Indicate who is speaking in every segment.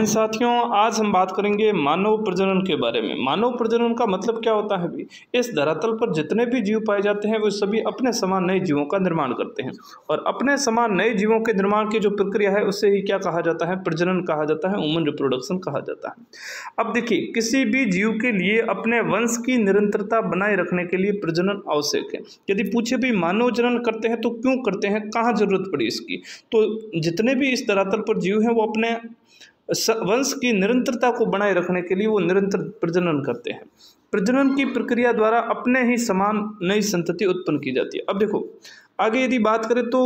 Speaker 1: साथियों, आज हम बात करेंगे मानव प्रजनन के बारे में। मानव प्रजनन का मतलब क्या होता है भी? इस धरातल पर जितने भी जीव पाए जाते हैं वो सभी अपने समान नए जीवों का निर्माण करते हैं और अपने समान नए जीवों के निर्माण की जो प्रक्रिया है उसे ही क्या कहा जाता है? प्रजनन कहा जाता है, ह्यूमन रिप्रोडक्शन कहा जाता है। अब देखिए, किसी भी जीव के लिए अपने वंश की निरंतरता बनाए रखने के लिए प्रजनन आवश्यक है। यदि पूछे भी मानव जनन करते हैं तो क्यों करते हैं, कहाँ जरूरत पड़ी इसकी, तो जितने भी इस धरातल पर जीव हैं वो अपने वंश की निरंतरता को बनाए रखने के लिए वो निरंतर प्रजनन करते हैं। प्रजनन की प्रक्रिया द्वारा अपने ही समान नई संतति उत्पन्न की जाती है। अब देखो, आगे यदि बात करें तो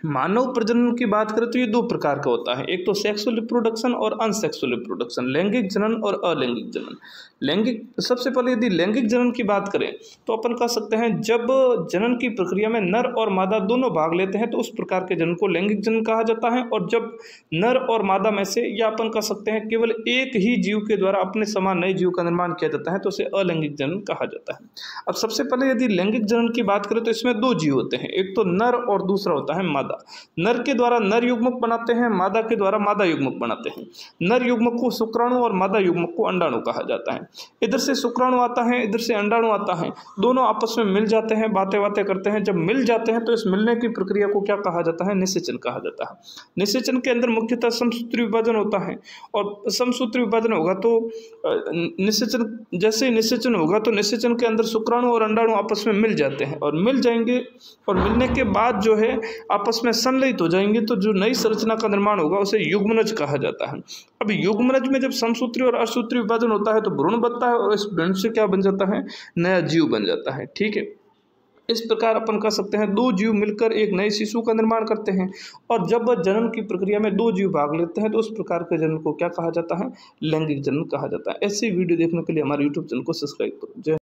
Speaker 1: मानव प्रजनन की बात करें तो ये दो प्रकार का होता है। एक तो सेक्सुअल रिप्रोडक्शन और अनसेक्सुअल रिप्रोडक्शन, लैंगिक जनन और अलैंगिक जनन। लैंगिक, सबसे पहले यदि लैंगिक जनन की बात करें तो अपन कह सकते हैं जब जनन की प्रक्रिया में नर और मादा दोनों भाग लेते हैं तो उस प्रकार के जनन को लैंगिक जनन कहा जाता है। और जब नर और मादा में से, या अपन कह सकते हैं केवल एक ही जीव के द्वारा अपने समान नए जीव का निर्माण किया जाता है तो उसे अलैंगिक जनन कहा जाता है। अब सबसे पहले यदि लैंगिक जनन की बात करें तो इसमें दो जीव होते हैं, एक तो नर और दूसरा होता है मादा। नर के द्वारा नर युग्मक बनाते हैं, मादा के द्वारा मादा युग्मक बनाते हैं। नर युग्मक को शुक्राणु और मादा युग्मक को अंडाणु कहा जाता है। इधर से शुक्राणु आता है, इधर से अंडाणु आता है, दोनों आपस में मिल जाते हैं, बातें करते हैं। जब मिल जाते हैं तो इस मिलने की प्रक्रिया को क्या कहा जाता है? निषेचन कहा जाता है। निषेचन के अंदर मुख्यतः समसूत्री विभाजन होता है और समसूत्री विभाजन होगा तो निषेचन, जैसे ही निषेचन होगा तो निषेचन के अंदर शुक्राणु और अंडाणु आपस में मिल जाते हैं और मिल जाएंगे और मिलने के बाद जो है आपस में संलयित हो जाएंगे तो जो नई संरचना का निर्माण होगा उसे युग्मनज कहा जाता है। अब युग्मनज में जब समसूत्री और असूत्री विभाजन होता है तो भ्रूण बनता है और इस भ्रूण से क्या बन जाता है? नया जीव बन जाता है। ठीक है, इस प्रकार अपन कह सकते हैं दो जीव मिलकर एक नए शिशु का निर्माण करते हैं और जब जनन की प्रक्रिया में दो जीव भाग लेते हैं तो उस प्रकार के जनन को क्या कहा जाता है? लैंगिक जनन कहा जाता है। ऐसी वीडियो देखने के लिए हमारे यूट्यूब चैनल को सब्सक्राइब करो। जय